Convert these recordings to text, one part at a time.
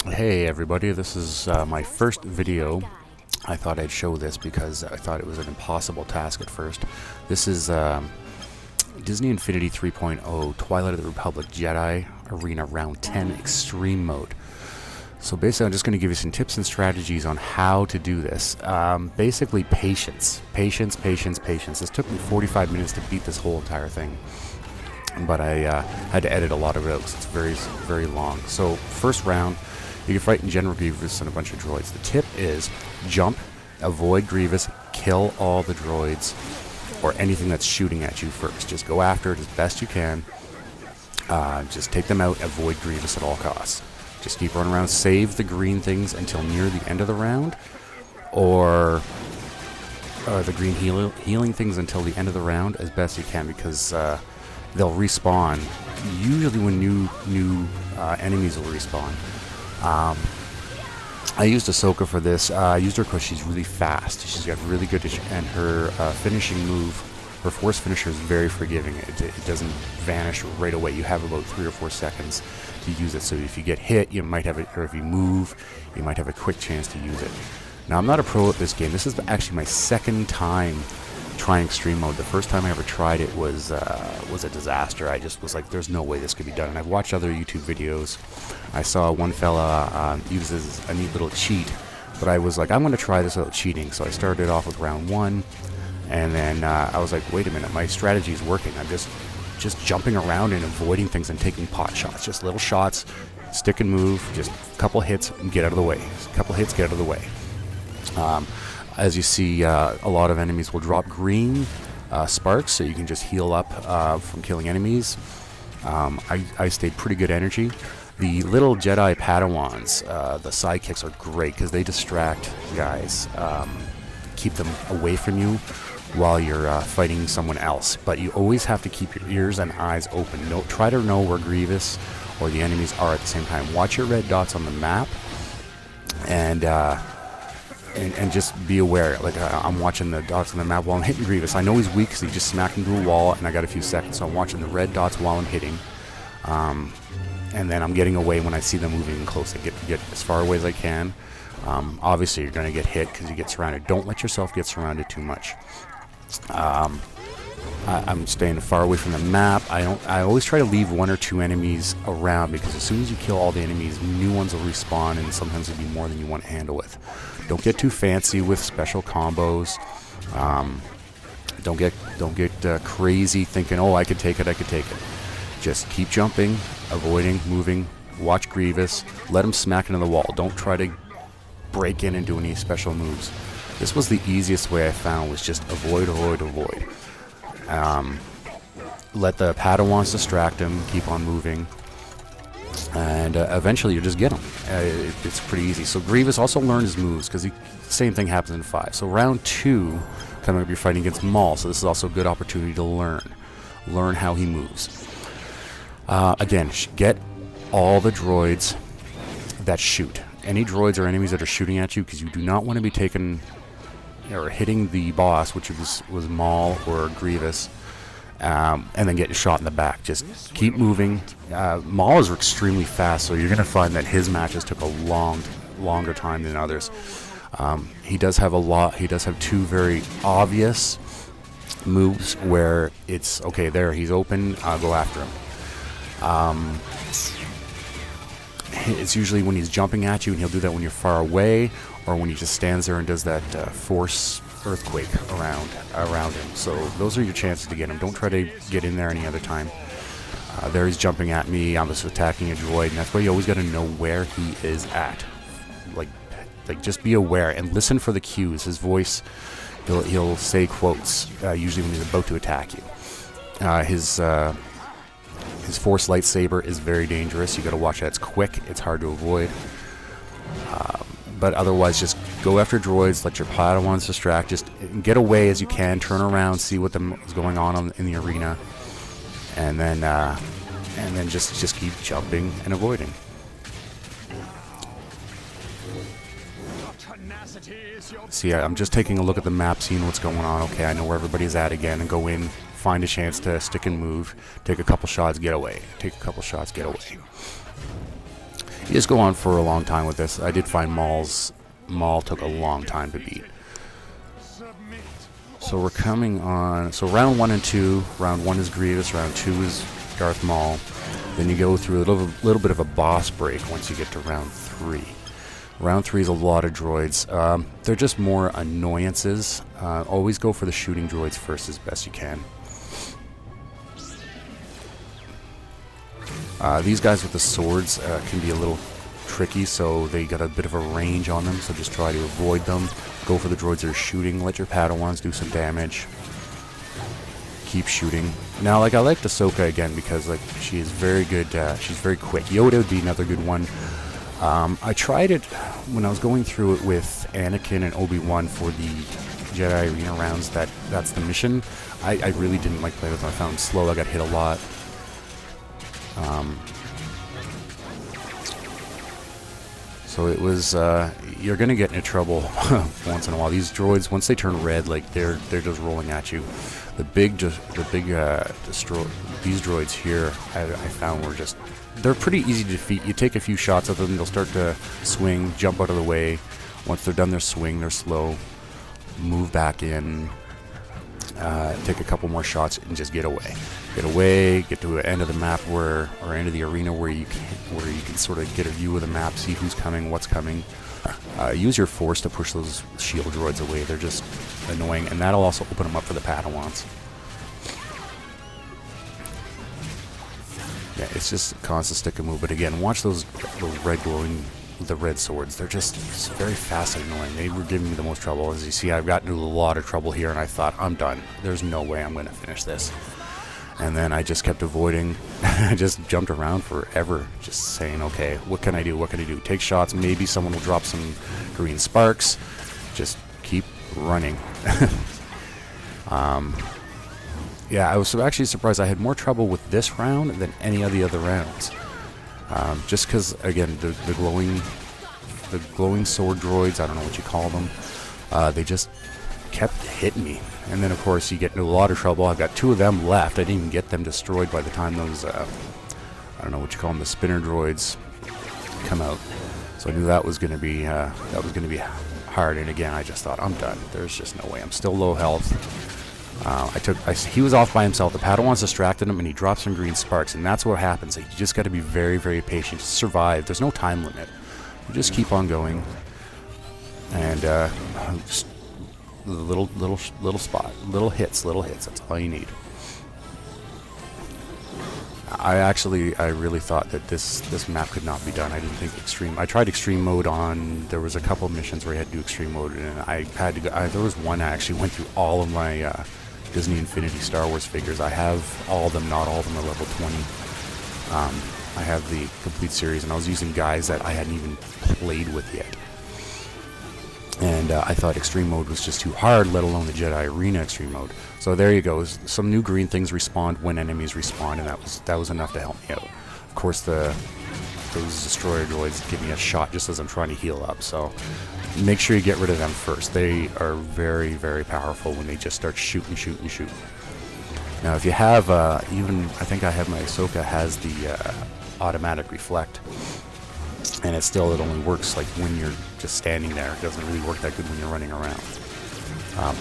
Hey everybody, this is my first video. I thought I'd show this because I thought it was an impossible task at first. This is Disney Infinity 3.0 Twilight of the Republic Jedi Arena Round 10 Extreme Mode. So basically I'm just going to give you some tips and strategies on how to do this. Basically patience. Patience. This took me 45 minutes to beat this whole entire thing. But I had to edit a lot of it out because it's very long. So first round, you can fight in General Grievous and a bunch of droids. The tip is jump, avoid Grievous, kill all the droids or anything that's shooting at you first. Just go after it as best you can. Just take them out, avoid Grievous at all costs. Just keep running around, save the green things until near the end of the round, or the green healing things until the end of the round as best you can, because they'll respawn. Usually when new enemies will respawn. I used Ahsoka for this. I used her because she's really fast. She's got really good, and her finishing move, her force finisher is very forgiving. It doesn't vanish right away. You have about 3 or 4 seconds to use it. So if you get hit, you might have it, or if you move, you might have a quick chance to use it. Now I'm not a pro at this game. This is actually my second time trying extreme mode. The first time I ever tried it was a disaster. I just was like, there's no way this could be done. And I've watched other YouTube videos. I saw one fella uses a neat little cheat, but I was like, I'm going to try this without cheating. So I started off with round 1, and then I was like, wait a minute, my strategy is working. I'm just jumping around and avoiding things and taking pot shots, just little shots, stick and move, just a couple hits and get out of the way. A couple hits, get out of the way. As you see, a lot of enemies will drop green sparks, so you can just heal up from killing enemies. I stayed pretty good energy. The little Jedi Padawans, the sidekicks, are great because they distract guys, keep them away from you while you're fighting someone else. But you always have to keep your ears and eyes open. Try to know where Grievous or the enemies are at the same time. Watch your red dots on the map, and just be aware. Like I'm watching the dots on the map while I'm hitting Grievous. I know he's weak because he just smacked into a wall, and I got a few seconds. So I'm watching the red dots while I'm hitting, and then I'm getting away when I see them moving close. I get as far away as I can. Obviously, you're going to get hit because you get surrounded. Don't let yourself get surrounded too much. I'm staying far away from the map. I always try to leave 1 or 2 enemies around, because as soon as you kill all the enemies, new ones will respawn, and sometimes it'll be more than you want to handle with. Don't get too fancy with special combos. Don't get crazy thinking, oh, I could take it. Just keep jumping, avoiding, moving. Watch Grievous. Let him smack into the wall. Don't try to break in and do any special moves. This was the easiest way I found, was just avoid. Let the Padawans distract him, keep on moving, and eventually you just get him. It's pretty easy. So Grievous also learned his moves, because the same thing happens in 5. So round 2, coming up, you're fighting against Maul, so this is also a good opportunity to learn how he moves. Again, get all the droids that shoot. Any droids or enemies that are shooting at you, because you do not want to be taken or hitting the boss, which was Maul or Grievous, and then getting shot in the back. Just keep moving. Maul is extremely fast, so you're going to find that his matches took a longer time than others. He does have 2 very obvious moves where it's okay. There, he's open. I'll go after him. It's usually when he's jumping at you, and he'll do that when you're far away, or when he just stands there and does that force earthquake around him. So those are your chances to get him. Don't try to get in there any other time. There he's jumping at me. I'm just attacking a droid, and that's why you always got to know where he is at. Like just be aware and listen for the cues. His voice, he'll say quotes usually when he's about to attack you. His force lightsaber is very dangerous. You got to watch that. It's quick. It's hard to avoid. But otherwise, just go after droids. Let your Padawans distract. Just get away as you can. Turn around, see what is going on in the arena, and then just keep jumping and avoiding. See, I'm just taking a look at the map, seeing what's going on. Okay, I know where everybody's at again, and go in, find a chance to stick and move, take a couple shots, get away. Take a couple shots, get away. You just go on for a long time with this. I did find Maul took a long time to beat. So we're coming on. So round 1 and 2. Round 1 is Grievous. Round 2 is Darth Maul. Then you go through a little bit of a boss break once you get to round 3. Round 3 is a lot of droids. They're just more annoyances. Always go for the shooting droids first as best you can. These guys with the swords can be a little tricky, so they got a bit of a range on them, so just try to avoid them. Go for the droids that are shooting. Let your Padawans do some damage. Keep shooting. Now, like, I liked Ahsoka again because, like, she is very good. She's very quick. Yoda would be another good one. I tried it when I was going through it with Anakin and Obi-Wan for the Jedi Arena Rounds. That's the mission. I really didn't like playing with them. I found it slow. I got hit a lot. So it was, you're gonna get into trouble once in a while. These droids, once they turn red, like they're just rolling at you. These droids here, I found they're pretty easy to defeat. You take a few shots at them, they'll start to swing, jump out of the way. Once they're done their swing, they're slow. Move back in. Take a couple more shots and just get away. Get to the end of the map or end of the arena where you can sort of get a view of the map, see who's coming, what's coming. Use your force to push those shield droids away. They're just annoying, and that'll also open them up for the Padawans. Yeah, it's just a constant stick and move. But again, watch those red glowing, the red swords. They're just very fast and annoying. They were giving me the most trouble. As you see, I've gotten into a lot of trouble here, and I thought, I'm done. There's no way I'm going to finish this. And then I just kept avoiding. I just jumped around forever, just saying, okay, what can I do? What can I do? Take shots. Maybe someone will drop some green sparks. Just keep running. Yeah, I was actually surprised. I had more trouble with this round than any of the other rounds. Just because, again, the glowing sword droids, I don't know what you call them, they just kept hitting me. And then, of course, you get into a lot of trouble. I've got 2 of them left. I didn't even get them destroyed by the time those, I don't know what you call them, the spinner droids come out. So I knew that was going to be hard. And again, I just thought, I'm done. There's just no way. I'm still low health. He was off by himself. The Padawans distracted him, and he dropped some green sparks. And that's what happens. You just got to be very, very patient to survive. There's no time limit. You just keep on going, and just little hits. That's all you need. I really thought that this map could not be done. I didn't think extreme. I tried extreme mode on. There was a couple of missions where I had to do extreme mode, and I had to go. There was one I actually went through all of my Disney Infinity Star Wars figures. I have all of them. Not all of them are level 20. I have the complete series, and I was using guys that I hadn't even played with yet. And I thought extreme mode was just too hard, let alone the Jedi Arena extreme mode. So there you go. Some new green things respawn when enemies respawn, and that was enough to help me out. Of course, those destroyer droids give me a shot just as I'm trying to heal up. So make sure you get rid of them first. They are very, very powerful when they just start shooting. Now, if you have I think I have my Ahsoka has the automatic reflect. And it only works like when you're just standing there. It doesn't really work that good when you're running around.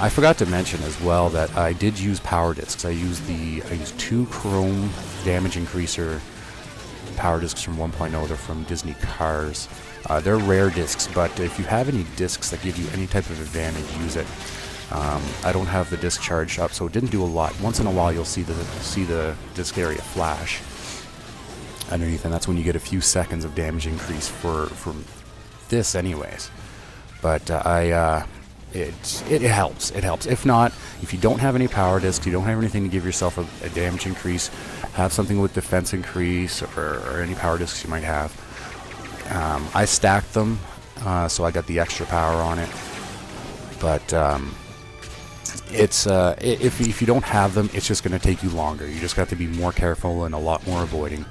I forgot to mention as well that I did use power discs. I used 2 chrome damage increaser power discs from 1.0. They're from Disney Cars. They're rare discs, but if you have any discs that give you any type of advantage, use it. I don't have the disc charged up, so it didn't do a lot. Once in a while, you'll see the disc area flash underneath, and that's when you get a few seconds of damage increase from this anyways. But it helps. If not, if you don't have any power discs, you don't have anything to give yourself a damage increase, have something with defense increase or any power discs you might have. I stacked them, so I got the extra power on it. But if you don't have them, it's just going to take you longer. You just got to be more careful and a lot more avoiding.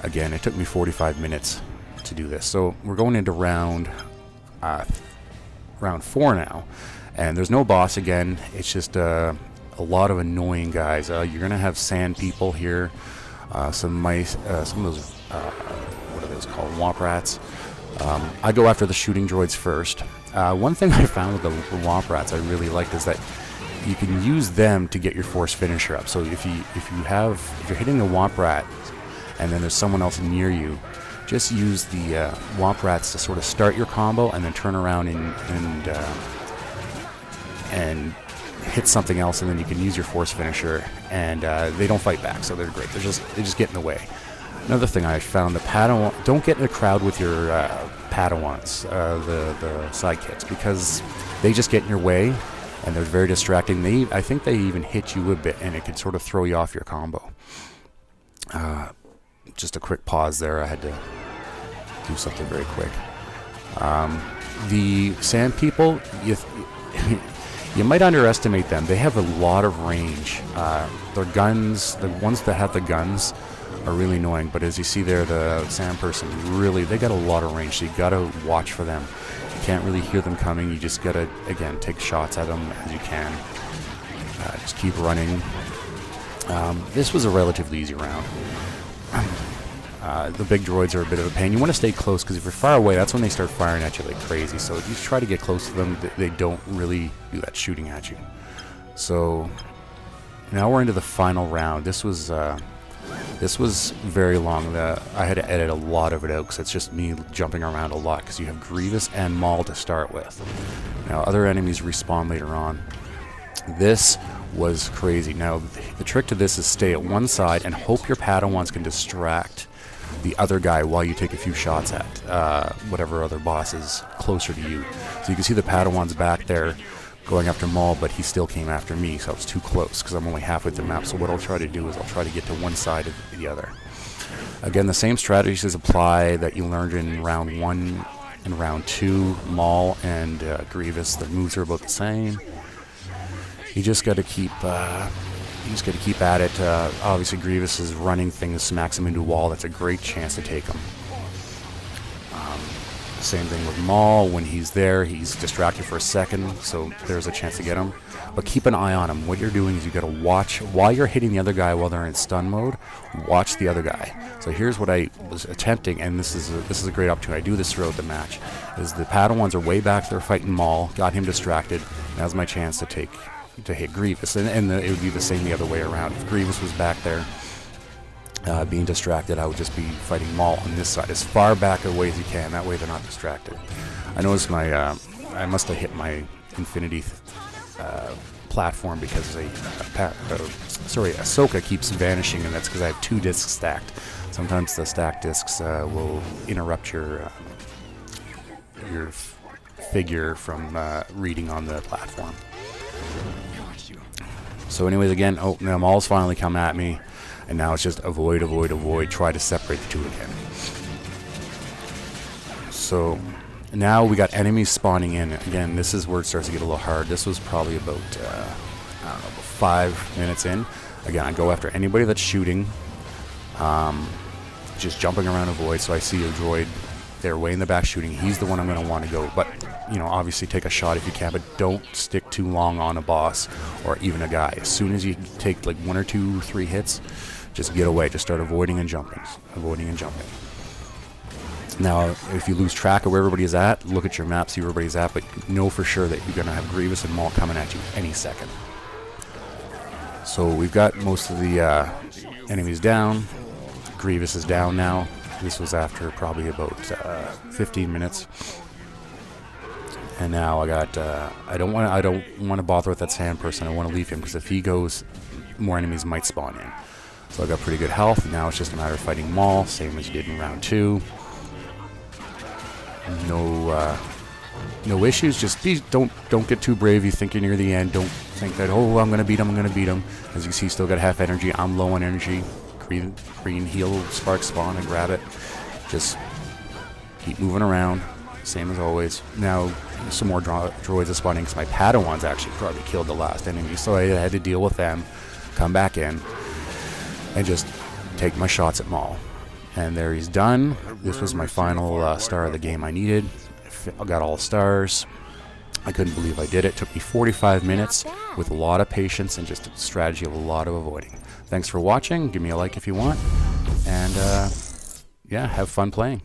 Again, it took me 45 minutes to do this. So we're going into round 4 now, and there's no boss again. It's just a lot of annoying guys. You're gonna have sand people here, some mice, some of those what are those those called Womp Rats. I go after the shooting droids first. One thing I found with the Womp Rats I really liked is that you can use them to get your force finisher up. So if you're hitting the Womp Rat and then there's someone else near you, just use the Womp Rats to sort of start your combo and then turn around and hit something else, and then you can use your force finisher, and they don't fight back, so they're great. They just get in the way. Another thing I found, the Padawan, don't get in a crowd with your Padawans, the sidekicks, because they just get in your way, and they're very distracting. I think they even hit you a bit, and it can sort of throw you off your combo. Just a quick pause there. I had to do something very quick. The Sand People, you might underestimate them. They have a lot of range. Their guns, the ones that have the guns, are really annoying. But as you see there, the Sand Person, they got a lot of range. So you gotta watch for them. You can't really hear them coming. You just gotta, again, take shots at them as you can. Just keep running. This was a relatively easy round. The big droids are a bit of a pain. You want to stay close, because if you're far away, that's when they start firing at you like crazy. So if you try to get close to them, they don't really do that shooting at you. So now we're into the final round. This was very long. I had to edit a lot of it out because it's just me jumping around a lot, because you have Grievous and Maul to start with. Now other enemies respawn later on. This was crazy. Now the trick to this is stay at one side and hope your Padawans can distract the other guy while you take a few shots at whatever other boss is closer to you. So you can see the Padawan's back there going after Maul, but he still came after me, so I was too close because I'm only halfway through the map. So what I'll try to do is I'll try to get to one side of the other. Again, the same strategies apply that you learned in round 1 and round 2. Maul and Grievous, the moves are about the same. You just got to keep at it. Obviously, Grievous is running things, smacks him into a wall. That's a great chance to take him. Same thing with Maul. When he's there, he's distracted for a second, so there's a chance to get him. But keep an eye on him. What you're doing is you got to watch while you're hitting the other guy while they're in stun mode. Watch the other guy. So here's what I was attempting, and this is a great opportunity. I do this throughout the match. Is the Padawans are way back there fighting Maul, got him distracted. Now's my chance to hit Grievous, and it would be the same the other way around. If Grievous was back there being distracted, I would just be fighting Maul on this side, as far back away as you can. That way they're not distracted. I noticed I must have hit my Infinity platform because Ahsoka keeps vanishing, and that's because I have 2 discs stacked. Sometimes the stacked discs will interrupt your figure from reading on the platform. So anyways, again, now Maul's finally come at me, and now it's just avoid, try to separate the two again. So now we got enemies spawning in. Again, this is where it starts to get a little hard. This was probably about, I don't know, 5 minutes in. Again, I go after anybody that's shooting, just jumping around avoid. So I see a droid there way in the back shooting. He's the one I'm going to want to go. But, obviously take a shot if you can, but don't stick too long on a boss or even a guy. As soon as you take like 1 or 2, 3 hits, just get away. Just start avoiding and jumping. Now, if you lose track of where everybody is at, look at your map, see where everybody's at, but know for sure that you're going to have Grievous and Maul coming at you any second. So we've got most of the enemies down. Grievous is down now. This was after probably about 15 minutes. And now I got I don't want to bother with that Sand Person. I want to leave him, because if he goes, more enemies might spawn in. So I got pretty good health. Now it's just a matter of fighting Maul, same as you did in round 2. No issues. Just don't get too brave. You think you're near the end. Don't think that, oh, I'm gonna beat him. As you see, still got half energy. I'm low on energy. Green heal spark spawn and grab it. Just keep moving around, same as always. Now some more droids are spawning, because my Padawans actually probably killed the last enemy, so I had to deal with them, come back in, and just take my shots at Maul. And there he's done. This was my final star of the game I needed. I got all stars. I couldn't believe I did it. It took me 45 minutes with a lot of patience and just a strategy of a lot of avoiding. Thanks for watching. Give me a like if you want. And yeah, have fun playing.